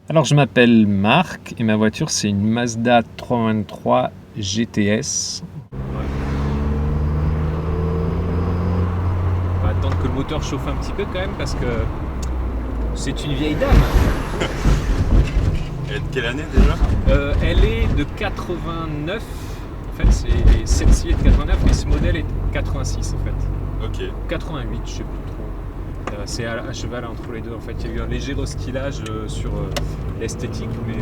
Alors je m'appelle Marc et ma voiture c'est une Mazda 323 GTS. On va attendre que le moteur chauffe un petit peu quand même parce que c'est une vieille dame. Elle est de quelle année déjà? Elle est de 89. En fait celle-ci est de 89 et ce modèle est de 86 en fait. Ok. 88 je sais plus trop. C'est à cheval entre les deux en fait. Il y a eu un léger restylage sur l'esthétique mais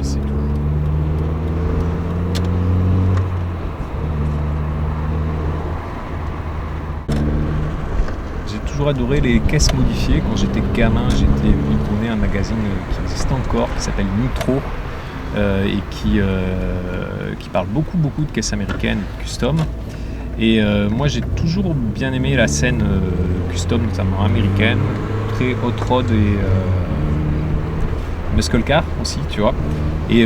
c'est tout. J'ai toujours adoré les caisses modifiées. Quand j'étais gamin, j'étais étonné à un magazine qui existe encore, qui s'appelle Nitro, et qui parle beaucoup de caisses américaines, de custom. Et moi j'ai toujours bien aimé la scène custom, notamment américaine, très hot rod et muscle car aussi, tu vois. Et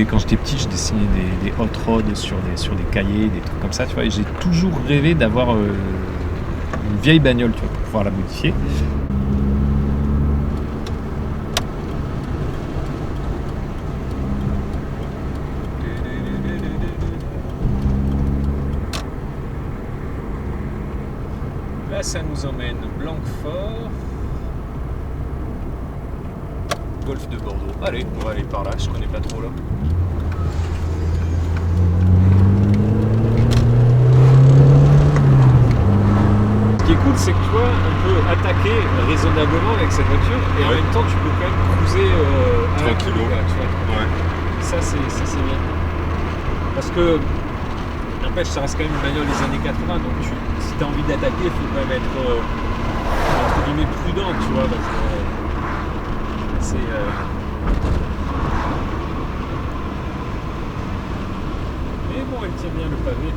quand j'étais petit, je dessinais des hot rods sur des cahiers, des trucs comme ça, tu vois. Et j'ai toujours rêvé d'avoir une vieille bagnole, tu vois, pour pouvoir la modifier. Là, ça nous emmène Blanquefort, Golfe de Bordeaux. Allez, on va aller par là, je connais pas trop là. Ce qui est cool, c'est que tu vois, on peut attaquer raisonnablement avec cette voiture et en même temps, tu peux quand même cruiser à la tranquillement. tu vois. Ouais. Ça, c'est bien. Parce que, n'empêche, ça reste quand même une bagnole des années 80, donc si tu as envie d'attaquer, il faut quand même être entre guillemets prudent, tu vois. Parce que, c'est. Mais bon, elle tient bien le pavé.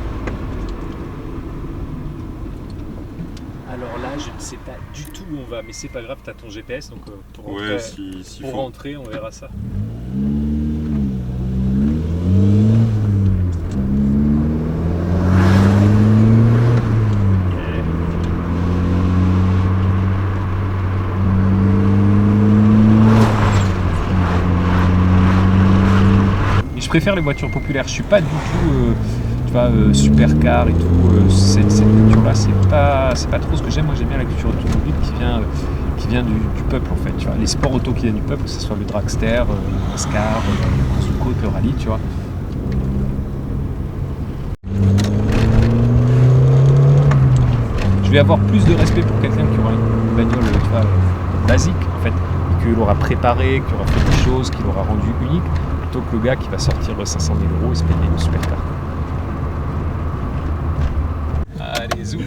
Alors là, je ne sais pas du tout où on va, mais c'est pas grave, t'as ton GPS, donc pour rentrer, Ouais, s'il faut. rentrer, on verra ça. Et je préfère les voitures populaires, je suis pas du tout tu vois, supercar et tout, cette culture-là, c'est pas trop ce que j'aime. Moi, j'aime bien la culture automobile qui vient du peuple, en fait. Tu vois, les sports auto qui viennent du peuple, que ce soit le dragster, le NASCAR, la course de côte, le rallye, tu vois. Je vais avoir plus de respect pour quelqu'un qui aura une bagnole, tu vois, basique, en fait, qu'il aura préparé, qui aura fait des choses, qui l'aura rendu unique, plutôt que le gars qui va sortir 500 000 € et se payer une supercar. Allez, zoom.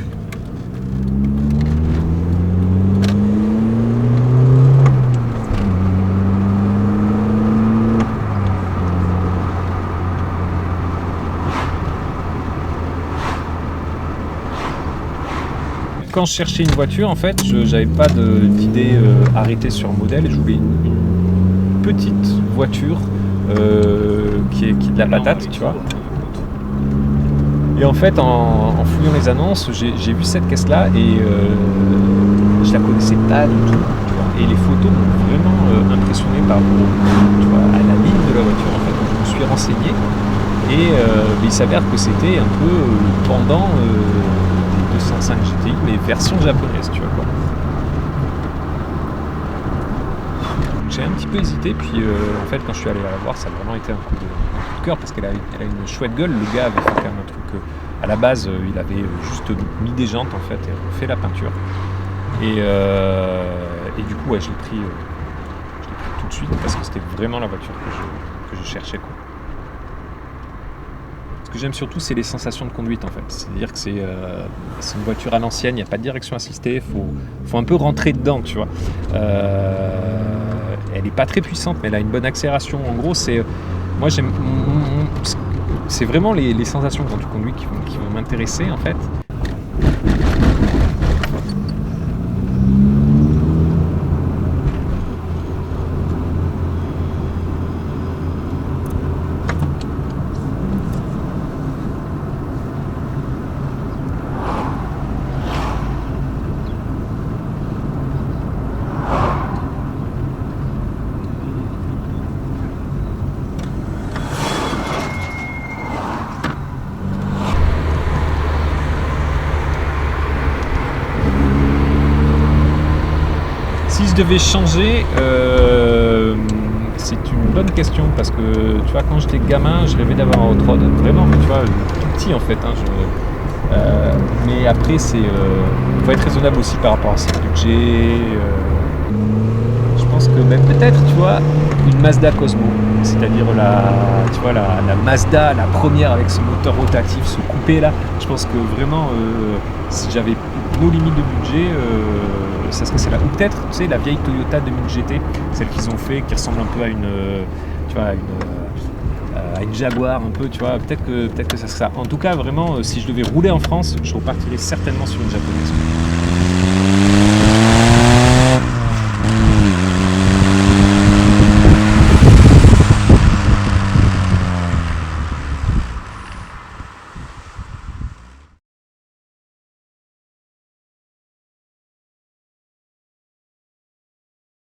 Quand je cherchais une voiture, en fait, j'avais pas d'idée arrêtée sur un modèle. Je voulais une petite voiture qui est de la patate, tu vois. Et en fait, en fouillant les annonces, j'ai vu cette caisse-là et je la connaissais pas du tout. Tu vois. Et les photos m'ont vraiment impressionné par rapport, tu vois, à la ligne de la voiture. En fait, donc, je me suis renseigné et il s'avère que c'était un peu pendant des 205 GTI, mais version japonaise, tu vois quoi. J'ai un petit peu hésité, puis en fait quand je suis allé la voir, ça a vraiment été un coup de cœur parce qu'elle a une chouette gueule. Le gars avait fait quand même un truc, à la base il avait juste mis des jantes en fait et fait la peinture. Et du coup ouais, je l'ai pris tout de suite parce que c'était vraiment la voiture que je cherchais, quoi. Ce que j'aime surtout, c'est les sensations de conduite en fait. C'est-à-dire que c'est une voiture à l'ancienne, il n'y a pas de direction assistée, faut un peu rentrer dedans, tu vois. Elle n'est pas très puissante, mais elle a une bonne accélération. En gros, moi j'aime, c'est vraiment les sensations quand tu conduis qui vont m'intéresser en fait. je devais changer, c'est une bonne question parce que tu vois, quand j'étais gamin, je rêvais d'avoir un hot rod, vraiment, tu vois, tout petit en fait. Hein, mais après, faut être raisonnable aussi par rapport à ses budgets. Je pense que même peut-être, tu vois, une Mazda Cosmo, c'est-à-dire tu vois, la Mazda, la première avec ce moteur rotatif, ce coupé là. Je pense que vraiment, si j'avais nos limites de budget, ça serait celle-là. Ou peut-être, tu sais, la vieille Toyota 2000 GT, celle qu'ils ont fait, qui ressemble un peu à tu vois, à une Jaguar un peu, tu vois. Peut-être que ça serait ça. En tout cas, vraiment, si je devais rouler en France, je repartirais certainement sur une japonaise.